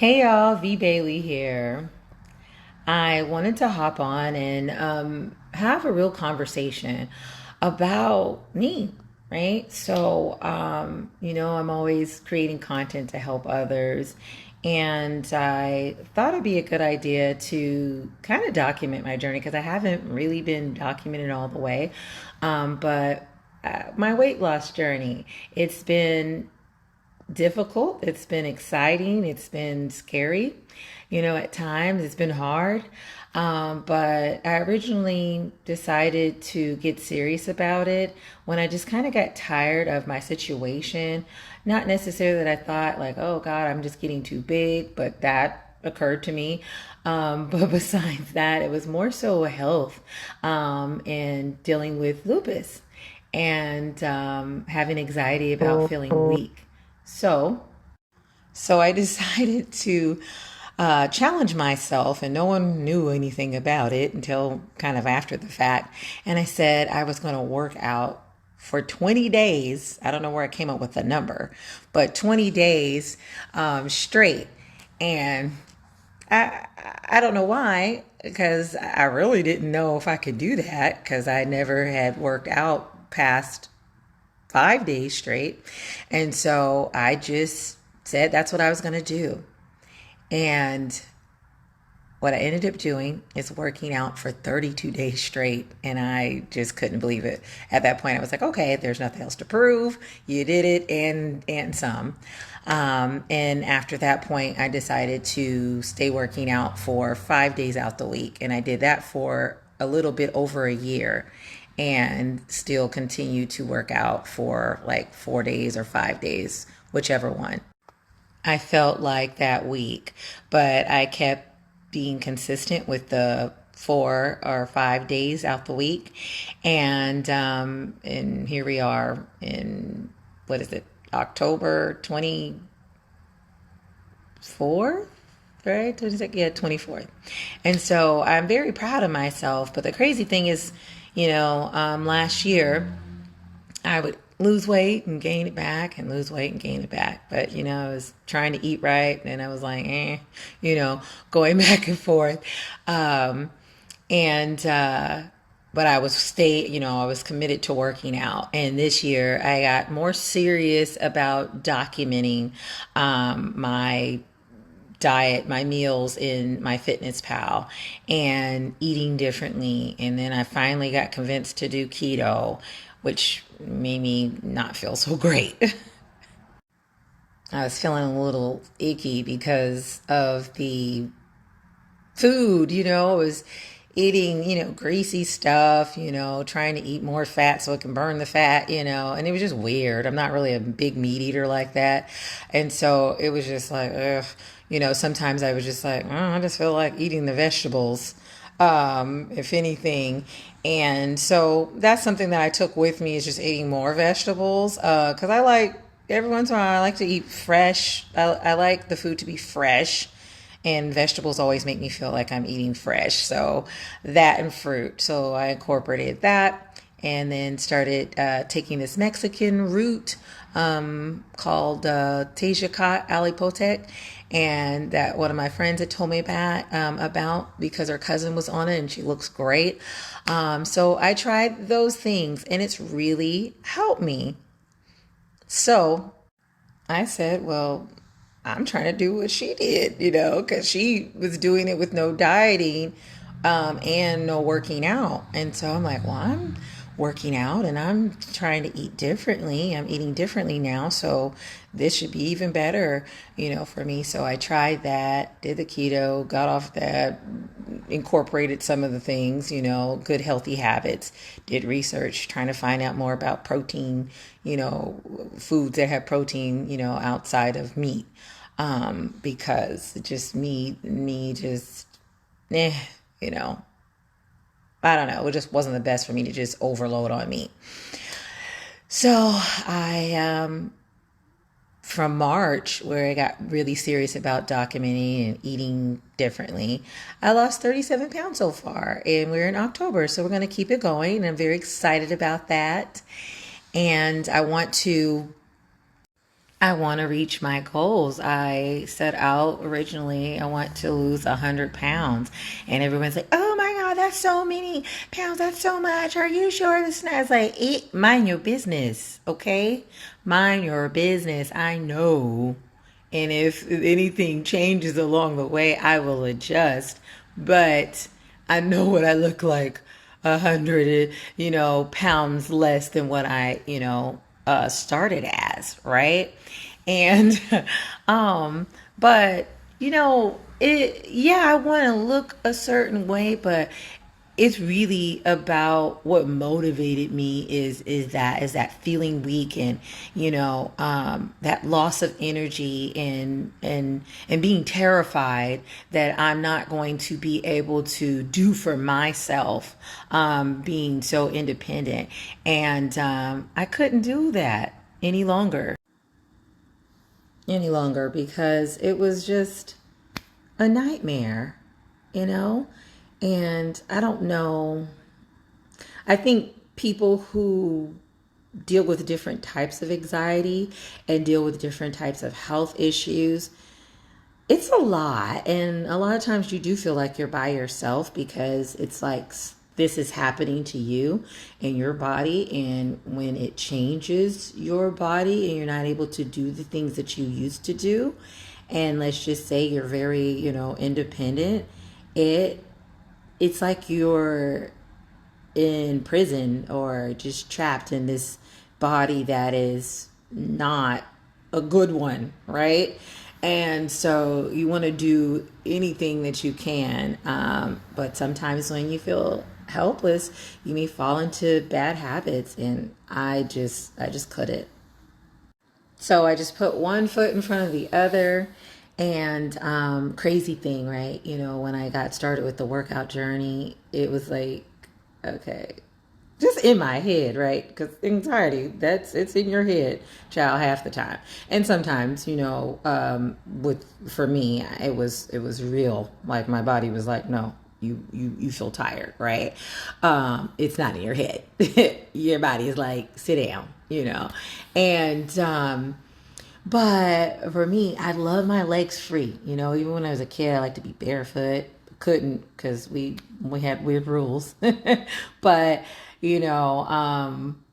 Hey y'all, V Bailey here. I wanted to hop on and have a real conversation about me, right? I'm always creating content to help others. And I thought it'd be a good idea to kind of document my journey because I haven't really been documented all the way. But my weight loss journey, it's been difficult. It's been exciting. It's been scary. At times it's been hard. But I originally decided to get serious about it when I just kind of got tired of my situation. Not necessarily that I thought, like, oh God, I'm just getting too big, but that occurred to me. But besides that, it was more so health and dealing with lupus and having anxiety about feeling weak. So, so I decided to challenge myself, and no one knew anything about it until kind of after the fact. And I said I was going to work out for 20 days. I don't know where I came up with the number, but 20 days straight. And I I don't know why, because I really didn't know if I could do that because I never had worked out past 5 days straight. And so I just said that's what I was going to do. And what I ended up doing is working out for 32 days straight. And I just couldn't believe it. At that point, I was like, okay, there's nothing else to prove. You did it and some. And after that point, I decided to stay working out for 5 days out the week. And I did that for a little bit over a year and still continue to work out for like 4 days or 5 days, whichever one I felt like that week. But I kept being consistent with the 4 or 5 days out the week. And here we are in, what is it, October 24th? Right? Yeah, 24th. And so I'm very proud of myself. But the crazy thing is, last year I would lose weight and gain it back and lose weight and gain it back. But, I was trying to eat right and I was like, going back and forth. And, but I was committed to working out. And this year I got more serious about documenting my diet, my meals in my Fitness Pal, and eating differently. And then I finally got convinced to do keto, which made me not feel so great. I was feeling a little icky because of the food, I was eating, greasy stuff, trying to eat more fat so it can burn the fat, and it was just weird. I'm not really a big meat eater like that. And so it was just like, ugh, sometimes I was just like, oh, I just feel like eating the vegetables, if anything. And so that's something that I took with me is just eating more vegetables. Cause I like, every once in a while, I like to eat fresh. I like the food to be fresh, and vegetables always make me feel like I'm eating fresh. So that and fruit. So I incorporated that and then started taking this Mexican root called Tejacat alipotec, and that one of my friends had told me about because her cousin was on it and she looks great. So I tried those things and it's really helped me. So I said, well, I'm trying to do what she did, because she was doing it with no dieting and no working out. And so I'm like, well, I'm working out and I'm trying to eat differently. I'm eating differently now. So this should be even better, for me. So I tried that, did the keto, got off that, incorporated some of the things, good healthy habits, did research, trying to find out more about protein, foods that have protein, outside of meat. Because just me just, eh, you know, I don't know. It just wasn't the best for me to just overload on meat. So from March, where I got really serious about documenting and eating differently, I lost 37 pounds so far. And we're in October, so we're going to keep it going. And I'm very excited about that. And I want to I want to reach my goals. I set out originally, I want to lose 100 pounds. And everyone's like, oh my God, that's so many pounds. That's so much. Are you sure this is not? It's like, mind your business, okay? Mind your business. I know. And if anything changes along the way, I will adjust. But I know what I look like 100, pounds less than what I, started as, right? And, um, but I want to look a certain way, but it's really about what motivated me is that feeling weak and that loss of energy and being terrified that I'm not going to be able to do for myself, being so independent. And I couldn't do that any longer because it was just a nightmare, you know? And I don't know. I think people who deal with different types of anxiety and deal with different types of health issues, it's a lot. And a lot of times you do feel like you're by yourself because it's like this is happening to you and your body. And when it changes your body and you're not able to do the things that you used to do, and let's just say you're very, independent, it's like you're in prison or just trapped in this body that is not a good one, right? And so you want to do anything that you can, but sometimes when you feel helpless, you may fall into bad habits, and I just couldn't. So I just put one foot in front of the other. And crazy thing, right? When I got started with the workout journey, it was like, okay, just in my head, right? Because anxiety, it's in your head, child, half the time. And sometimes, with for me, it was real. Like my body was like, no, you feel tired, right? It's not in your head. Your body is like, sit down. And but for me, I love my legs free. Even when I was a kid, I liked to be barefoot. Couldn't because we had weird rules. But you know, um,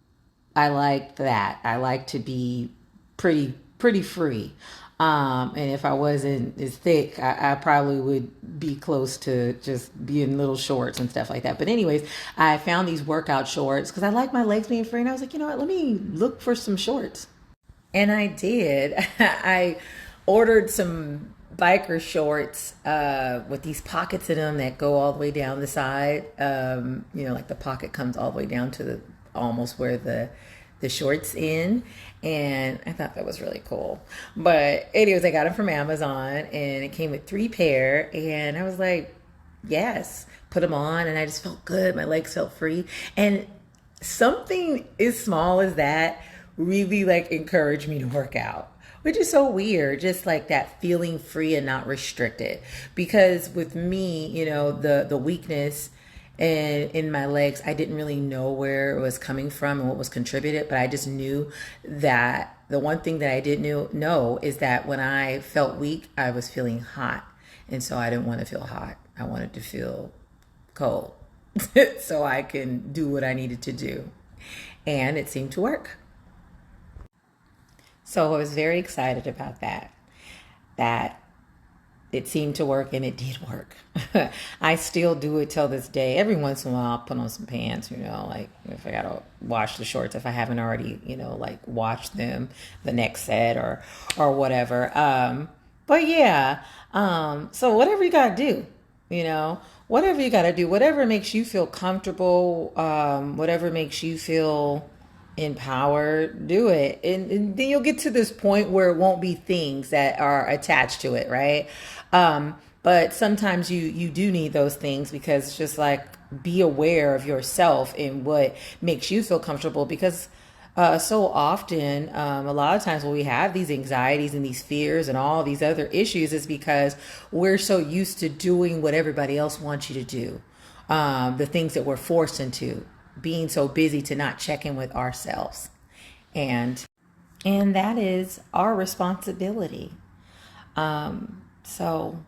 I like that. I like to be pretty free. And if I wasn't as thick, I probably would be close to just being little shorts and stuff like that. But anyways, I found these workout shorts because I like my legs being free, and I was like, you know what? Let me look for some shorts. And I did. I ordered some biker shorts with these pockets in them that go all the way down the side. Like the pocket comes all the way down to the almost where the shorts in. And I thought that was really cool. But anyways, I got them from Amazon and it came with 3 pair. And I was like, yes, put them on. And I just felt good. My legs felt free. And something as small as that really like encouraged me to work out, which is so weird, just like that feeling free and not restricted. Because with me, the weakness in my legs, I didn't really know where it was coming from and what was contributed, but I just knew that the one thing that I didn't know is that when I felt weak, I was feeling hot. And so I didn't want to feel hot. I wanted to feel cold so I can do what I needed to do. And it seemed to work. So I was very excited about that it seemed to work, and it did work. I still do it till this day. Every once in a while, I'll put on some pants, like if I gotta wash the shorts, if I haven't already, like washed them the next set or whatever. But yeah, so whatever you gotta do, whatever you gotta do, whatever makes you feel comfortable, whatever makes you feel empowered, do it. And then you'll get to this point where it won't be things that are attached to it, right? But sometimes you do need those things because it's just like be aware of yourself and what makes you feel comfortable because so often, a lot of times when we have these anxieties and these fears and all these other issues is because we're so used to doing what everybody else wants you to do, the things that we're forced into, being so busy to not check in with ourselves. And And that is our responsibility. So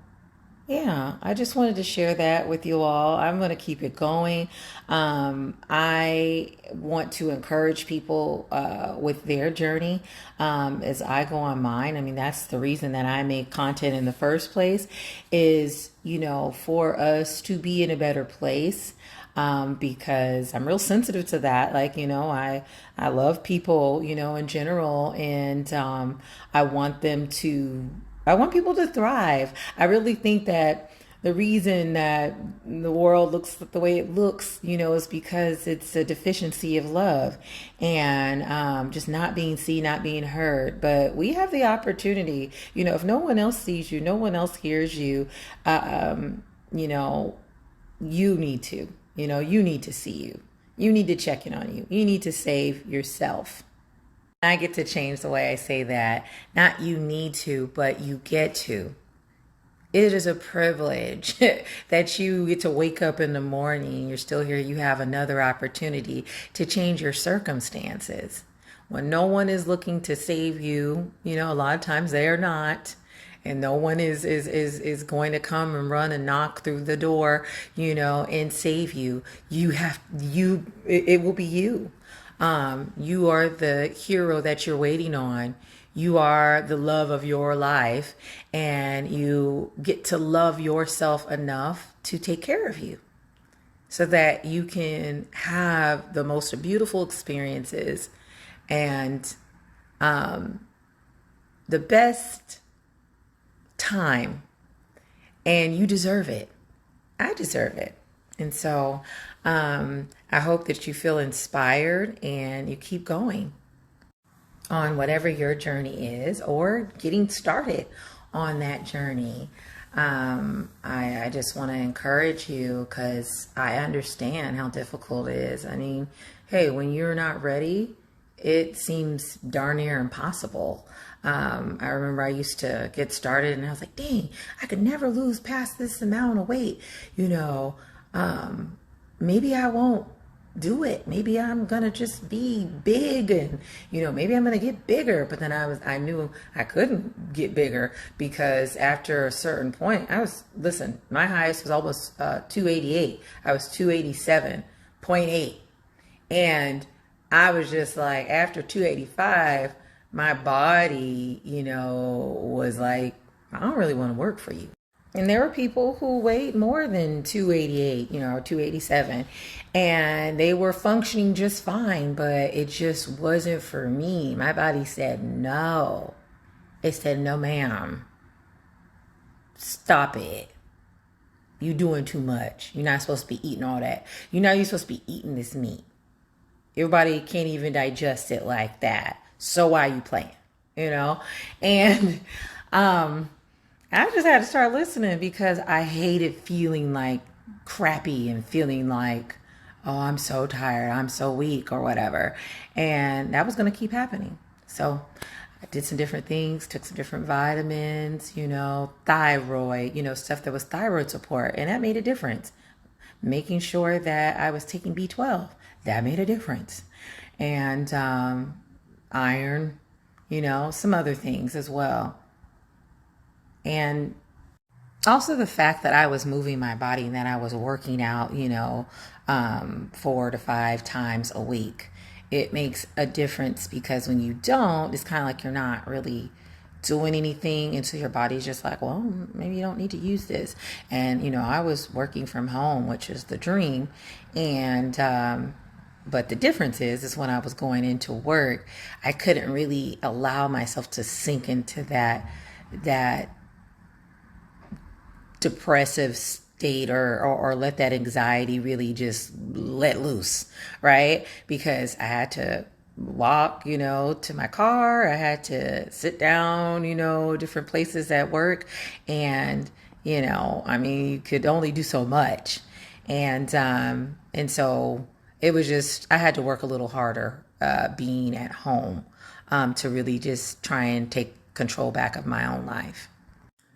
yeah, I just wanted to share that with you all. I'm going to keep it going. I want to encourage people with their journey as I go on mine. I mean, that's the reason that I make content in the first place is, for us to be in a better place. Because I'm real sensitive to that. Like, I love people, in general, and I want people to thrive. I really think that the reason that the world looks the way it looks, is because it's a deficiency of love and just not being seen, not being heard. But we have the opportunity, if no one else sees you, no one else hears you, you know, you need to, you need to see you. You need to check in on you. You need to save yourself. I get to change the way I say that. Not you need to, but you get to. It is a privilege that you get to wake up in the morning, you're still here, you have another opportunity to change your circumstances. When no one is looking to save you, a lot of times they are not. And no one is going to come and run and knock through the door, and save you. It will be you. You are the hero that you're waiting on. You are the love of your life, and you get to love yourself enough to take care of you so that you can have the most beautiful experiences and the best time. And you deserve it. I deserve it. And so I hope that you feel inspired and you keep going on whatever your journey is or getting started on that journey. I just want to encourage you because I understand how difficult it is. I mean, hey, when you're not ready, it seems darn near impossible. I remember I used to get started and I was like, dang, I could never lose past this amount of weight. Maybe I won't do it. Maybe I'm gonna just be big and maybe I'm gonna get bigger. But then I knew I couldn't get bigger because after a certain point my highest was almost 288. I was 287.8. And I was just like, after 285, my body, was like, I don't really want to work for you. And there were people who weighed more than 288, or 287, and they were functioning just fine, but it just wasn't for me. My body said no. It said, no, ma'am. Stop it. You doing too much. You're not supposed to be eating all that. You're supposed to be eating this meat. Everybody can't even digest it like that. So why are you playing? And I just had to start listening because I hated feeling like crappy and feeling like, oh, I'm so tired, I'm so weak or whatever. And that was going to keep happening. So I did some different things, took some different vitamins, thyroid, stuff that was thyroid support. And that made a difference. Making sure that I was taking B12, that made a difference. And iron, some other things as well. And also the fact that I was moving my body and that I was working out, 4 to 5 times a week. It makes a difference because when you don't, it's kind of like you're not really doing anything. And so your body's just like, well, maybe you don't need to use this. And, I was working from home, which is the dream. And, but the difference is when I was going into work, I couldn't really allow myself to sink into that depressive state or let that anxiety really just let loose, right? Because I had to walk, to my car. I had to sit down, different places at work. And, you could only do so much. And so it was just, I had to work a little harder being at home to really just try and take control back of my own life.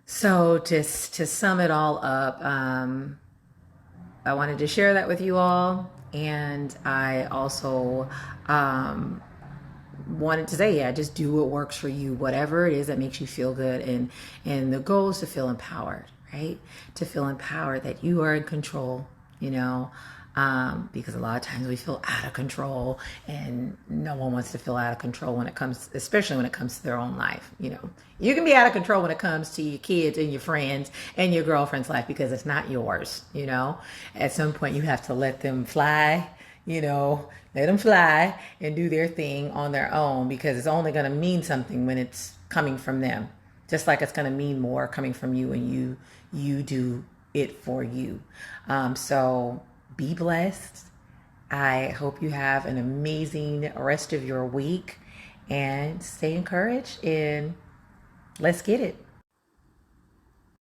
So just to sum it all up, I wanted to share that with you all. And I also wanted to say, yeah, just do what works for you, whatever it is that makes you feel good. And the goal is to feel empowered, right? To feel empowered that you are in control, you know, because a lot of times we feel out of control, and no one wants to feel out of control when it comes, especially when it comes to their own life. You know, you can be out of control when it comes to your kids and your friends and your girlfriend's life because it's not yours. You know, at some point you have to let them fly, you know, let them fly and do their thing on their own, because it's only going to mean something when it's coming from them. Just like it's going to mean more coming from you and you do it for you. So be blessed. I hope you have an amazing rest of your week, and stay encouraged, and let's get it.